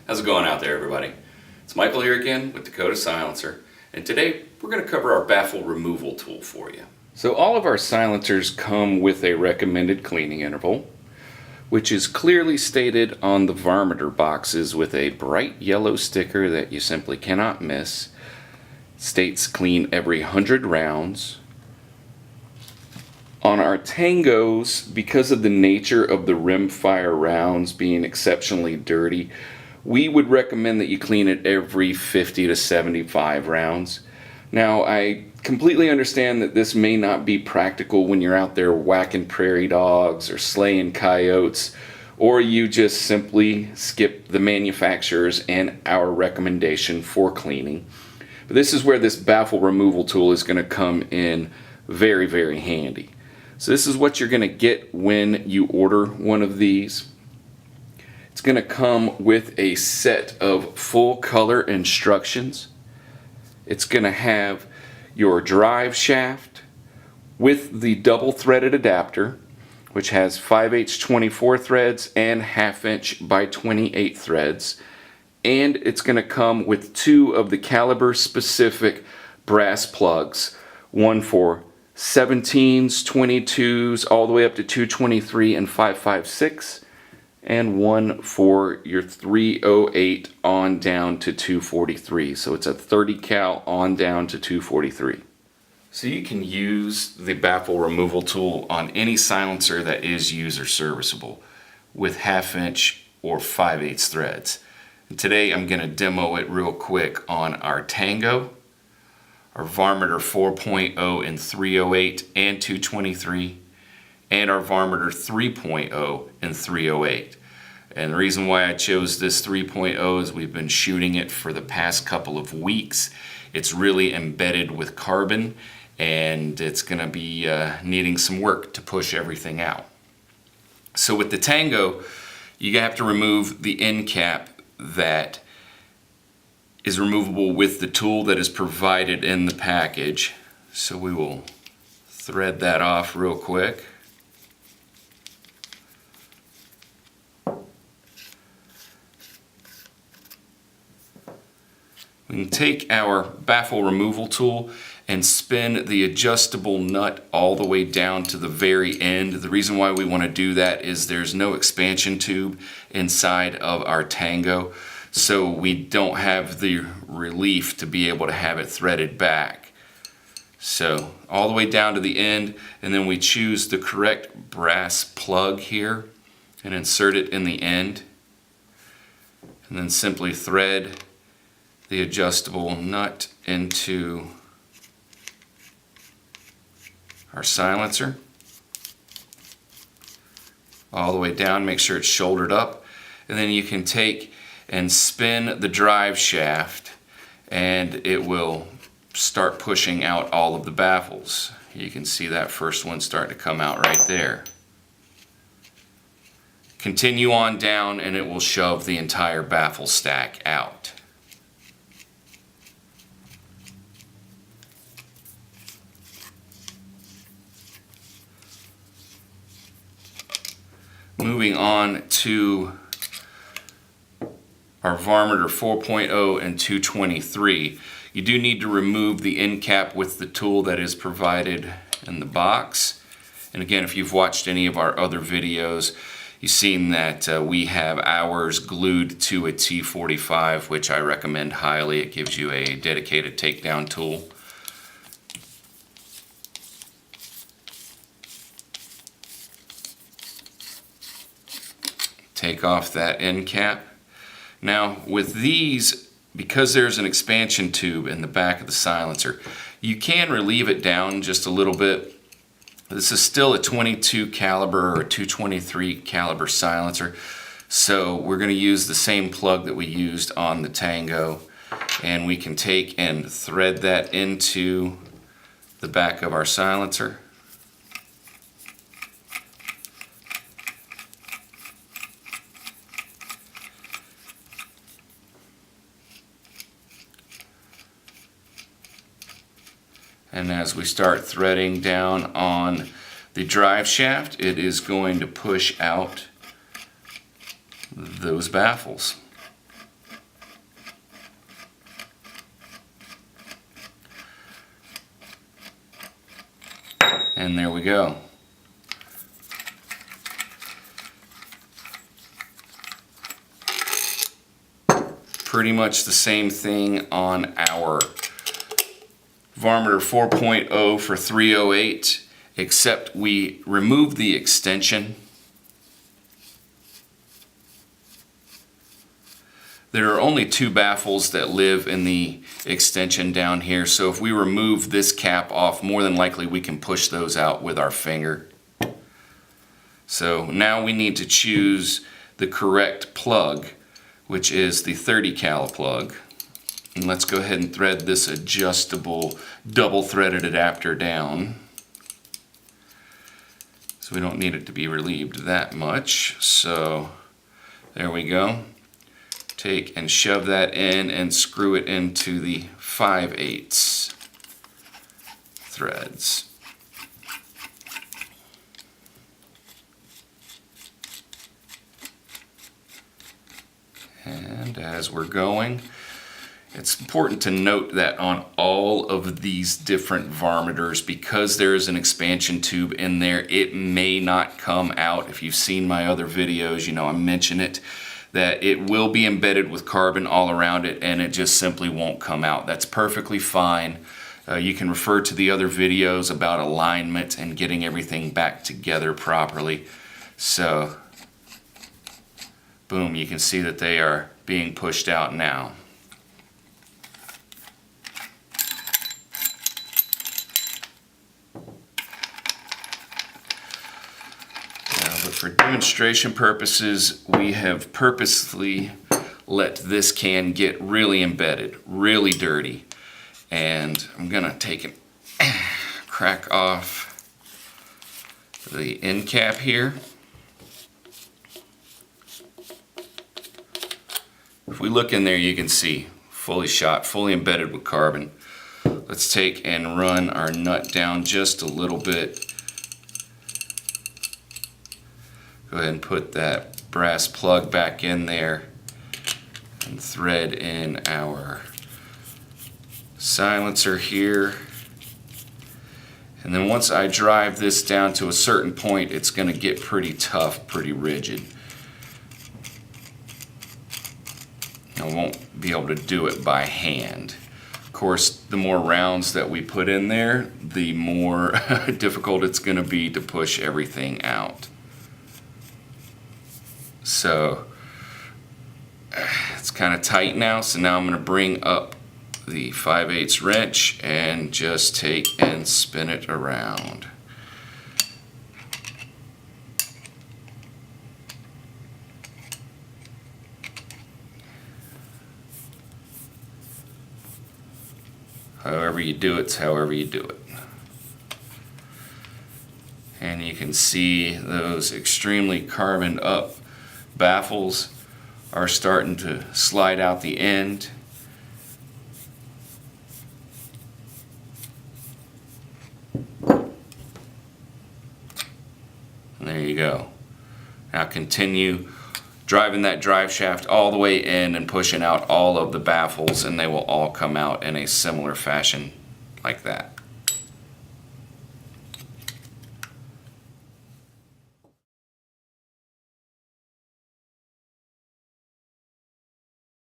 How's it going out there, everybody? It's Michael here again with Dakota Silencer, and today we're going to cover our baffle removal tool for you. So all of our silencers come with a recommended cleaning interval, which is clearly stated on the Varminter boxes with a bright yellow sticker that you simply cannot miss. It states clean every 100 rounds. On our Tangos, because of the nature of the rimfire rounds being exceptionally dirty, we would recommend that you clean it every 50 to 75 rounds. Now, I completely understand that this may not be practical when you're out there whacking prairie dogs or slaying coyotes, or you just simply skip the manufacturers and our recommendation for cleaning. But this is where this baffle removal tool is going to come in very, very handy. So this is what you're going to get when you order one of these. It's going to come with a set of full color instructions. It's going to have your drive shaft with the double threaded adapter, which has 5/8 24 threads and 1/2 inch by 28 threads. And it's going to come with two of the caliber specific brass plugs, one for 17s, 22s, all the way up to 223 and 5.56, and one for your 308 on down to 243. So it's a 30 cal on down to 243. So you can use the baffle removal tool on any silencer that is user serviceable with 1/2 inch or 5/8 threads. And today I'm going to demo it real quick on our Tango, our Varminter 4.0 in 308 and 223, and our Varminter 3.0 in 308. And the reason why I chose this 3.0 is we've been shooting it for the past couple of weeks. It's really embedded with carbon, and it's going to be needing some work to push everything out. So with the Tango, you have to remove the end cap that is removable with the tool that is provided in the package. So we will thread that off real quick. We can take our baffle removal tool and spin the adjustable nut all the way down to the very end. The reason why we want to do that is there's no expansion tube inside of our Tango, so we don't have the relief to be able to have it threaded back. So all the way down to the end, and then we choose the correct brass plug here and insert it in the end, and then simply thread the adjustable nut into our silencer all the way down. Make sure it's shouldered up, and then you can take and spin the drive shaft, and it will start pushing out all of the baffles. You can see that first one starting to come out right there. Continue on down, and it will shove the entire baffle stack out. Moving on to our Varminter 4.0 and 223, you do need to remove the end cap with the tool that is provided in the box. And again, if you've watched any of our other videos, you've seen that we have ours glued to a T45, which I recommend highly. It gives you a dedicated takedown tool. Take off that end cap. Now with these, because there's an expansion tube in the back of the silencer, you can relieve it down just a little bit. This is still a 22 caliber or 223 caliber silencer, so we're going to use the same plug that we used on the Tango, and we can take and thread that into the back of our silencer. And as we start threading down on the drive shaft, it is going to push out those baffles. And there we go. Pretty much the same thing on our Varminter 4.0 for 308, except we removed the extension. There are only 2 baffles that live in the extension down here, so if we remove this cap off, more than likely we can push those out with our finger. So now we need to choose the correct plug, which is the 30 cal plug. And let's go ahead and thread this adjustable double-threaded adapter down. So we don't need it to be relieved that much. So there we go. Take and shove that in and screw it into the 5/8 threads. And as we're going, it's important to note that on all of these different Varmiters, because there is an expansion tube in there, it may not come out. If you've seen my other videos, you know I mention it, that it will be embedded with carbon all around it and it just simply won't come out. That's perfectly fine. You can refer to the other videos about alignment and getting everything back together properly. So, boom, you can see that they are being pushed out now. But for demonstration purposes, we have purposely let this can get really embedded, really dirty. And I'm gonna take and crack off the end cap here. If we look in there, you can see fully shot, fully embedded with carbon. Let's take and run our nut down just a little bit. Go ahead and put that brass plug back in there and thread in our silencer here. And then once I drive this down to a certain point, it's going to get pretty tough, pretty rigid. I won't be able to do it by hand. Of course, the more rounds that we put in there, the more difficult it's going to be to push everything out. So it's kind of tight now, so now I'm going to bring up the 5/8 wrench and just take and spin it around. However you do it's however you do it. And you can see those extremely carboned up baffles are starting to slide out the end. And there you go. Now continue driving that drive shaft all the way in and pushing out all of the baffles, and they will all come out in a similar fashion like that.